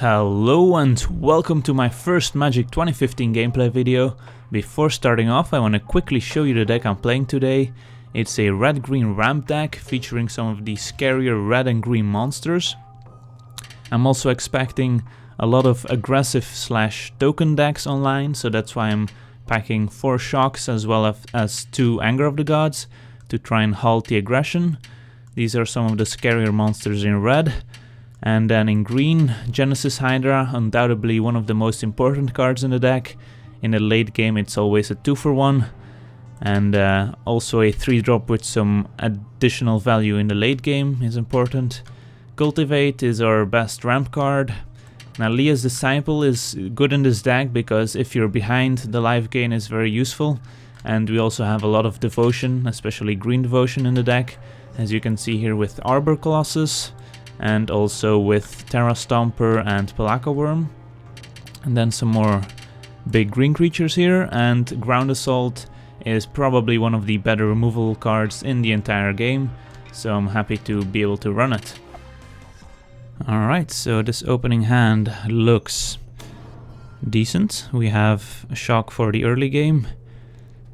Hello and welcome to my first Magic 2015 gameplay video. Before starting off, I want to quickly show you the deck I'm playing today. It's a red-green ramp deck featuring some of the scarier red and green monsters. I'm also expecting a lot of aggressive / token decks online, so that's why I'm packing 4 shocks as well as 2 Anger of the Gods to try and halt the aggression. These are some of the scarier monsters in red. And then in green, Genesis Hydra, undoubtedly one of the most important cards in the deck. In the late game it's always a 2-for-1. And also a 3-drop with some additional value in the late game is important. Cultivate is our best ramp card. Now Leah's Disciple is good in this deck because if you're behind, the life gain is very useful. And we also have a lot of devotion, especially green devotion in the deck. As you can see here with Arbor Colossus. And also with Terra Stomper and Pelaka Worm. And then some more big green creatures here, and Ground Assault is probably one of the better removal cards in the entire game, so I'm happy to be able to run it. Alright, so this opening hand looks decent. We have a shock for the early game,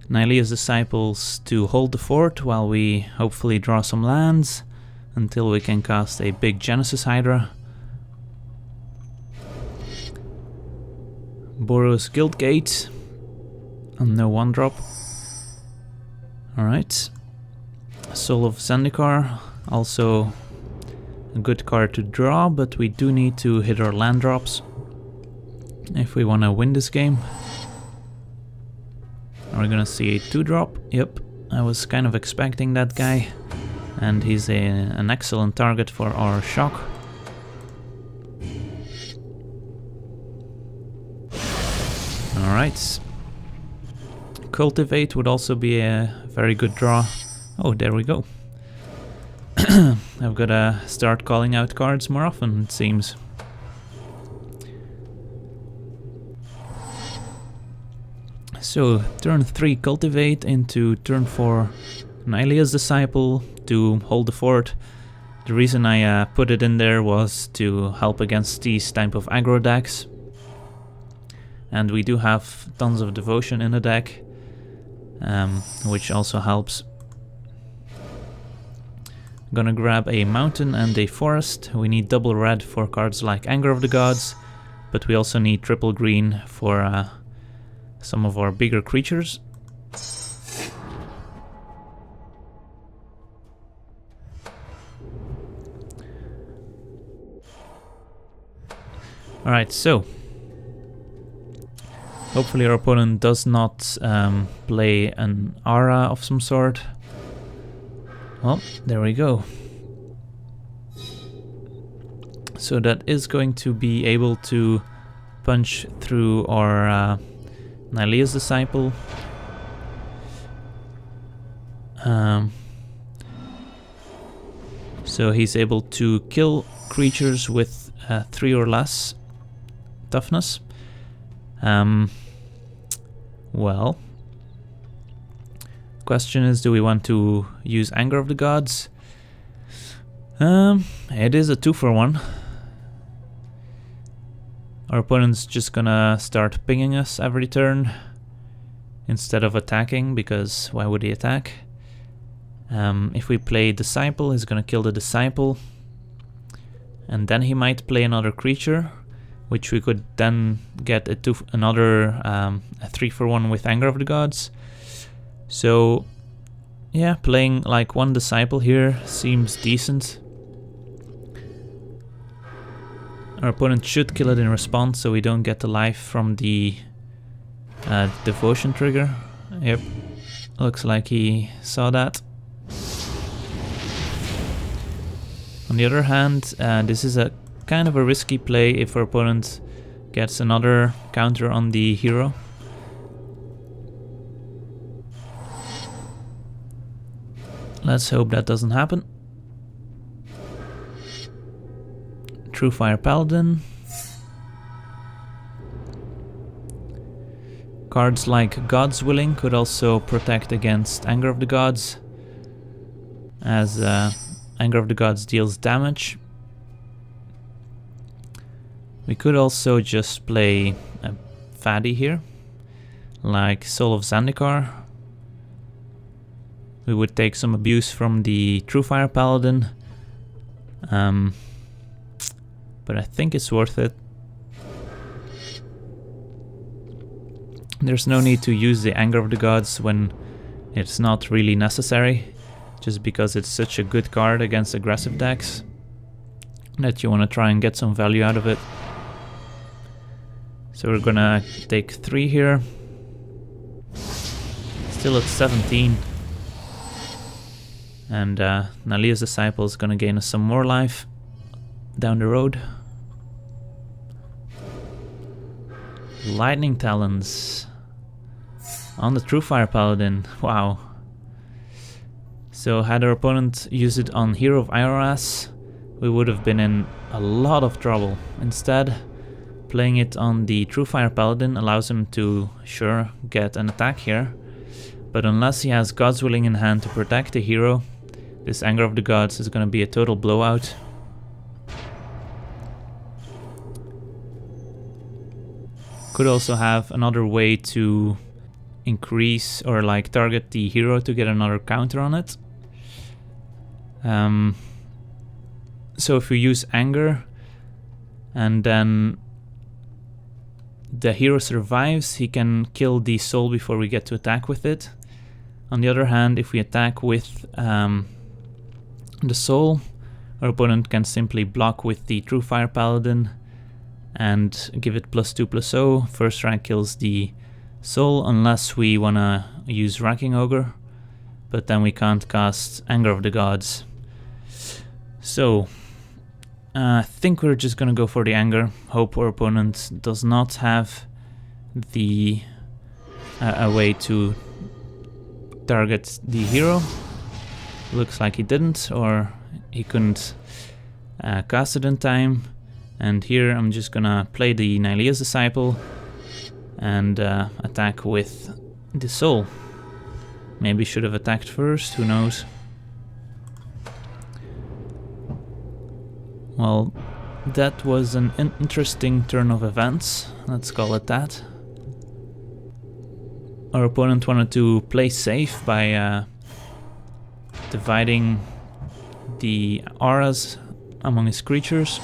Nylea's Disciples to hold the fort while we hopefully draw some lands until we can cast a big Genesis Hydra. Boros Guildgate and no 1-drop. Alright. Soul of Zendikar, also a good card to draw, but we do need to hit our land drops if we want to win this game. Are we gonna see a 2-drop? Yep, I was kind of expecting that guy. And he's an excellent target for our shock. Alright. Cultivate would also be a very good draw. Oh, there we go. I've gotta start calling out cards more often, it seems. So, turn 3 Cultivate into turn 4 Nylea's Disciple to hold the fort. The reason I put it in there was to help against these type of aggro decks. And we do have tons of devotion in the deck, which also helps. I'm gonna grab a mountain and a forest. We need double red for cards like Anger of the Gods, but we also need triple green for some of our bigger creatures. Alright, so hopefully our opponent does not play an aura of some sort. Well, there we go. So that is going to be able to punch through our Nylea's Disciple. So he's able to kill creatures with 3 or less toughness. Well, question is, do we want to use Anger of the Gods? It is a 2-for-1. Our opponent's just gonna start pinging us every turn instead of attacking, because why would he attack? If we play Disciple, he's gonna kill the Disciple, and then he might play another creature, which we could then get another 3-for-1 with Anger of the Gods. So yeah, playing like 1 Disciple here seems decent. Our opponent should kill it in response so we don't get the life from the devotion trigger. Yep, looks like he saw that. On the other hand, this is a kind of a risky play if our opponent gets another counter on the hero. Let's hope that doesn't happen. Truefire Paladin. Cards like God's Willing could also protect against Anger of the Gods, as Anger of the Gods deals damage. We could also just play a Faddy here, like Soul of Zendikar. We would take some abuse from the Truefire Paladin, but I think it's worth it. There's no need to use the Anger of the Gods when it's not really necessary, just because it's such a good card against aggressive decks that you want to try and get some value out of it. So we're gonna take 3 here. Still at 17. And Nalia's Disciple is gonna gain us some more life down the road. Lightning Talons on the Truefire Paladin. Wow. So had our opponent use it on Hero of Ioras, we would have been in a lot of trouble. Instead, playing it on the Truefire Paladin allows him to, sure, get an attack here, but unless he has God's Willing in hand to protect the hero, this Anger of the Gods is going to be a total blowout. Could also have another way to increase or like target the hero to get another counter on it. So if we use Anger and then the hero survives, he can kill the soul before we get to attack with it. On the other hand, if we attack with the soul, our opponent can simply block with the Truefire Paladin and give it +2/+0. First rank kills the soul unless we wanna use Racking Ogre, but then we can't cast Anger of the Gods. So I think we're just gonna go for the Anger. Hope our opponent does not have the a way to target the hero. Looks like he didn't, or he couldn't cast it in time. And here I'm just gonna play the Nylaia's Disciple and attack with the soul. Maybe should have attacked first, who knows. Well, that was an interesting turn of events, let's call it that. Our opponent wanted to play safe by dividing the auras among his creatures,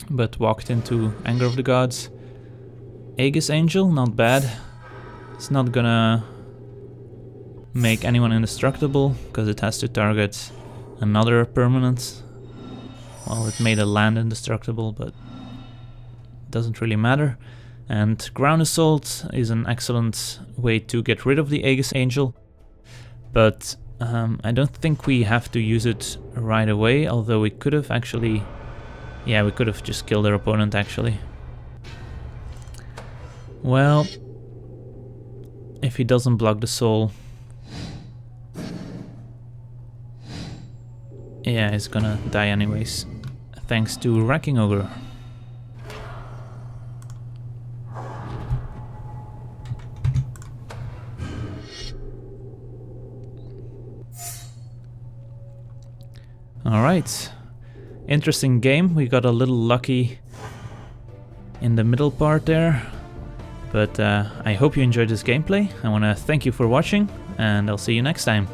but walked into Anger of the Gods. Aegis Angel, not bad. It's not gonna make anyone indestructible, because it has to target another permanent. Well, it made a land indestructible, but it doesn't really matter. And Ground Assault is an excellent way to get rid of the Aegis Angel, but I don't think we have to use it right away, although we could have actually... Yeah, we could have just killed our opponent actually. Well, if he doesn't block the soul... Yeah, he's gonna die anyways, thanks to Racking Ogre. Alright, interesting game. We got a little lucky in the middle part there, but I hope you enjoyed this gameplay. I want to thank you for watching, and I'll see you next time.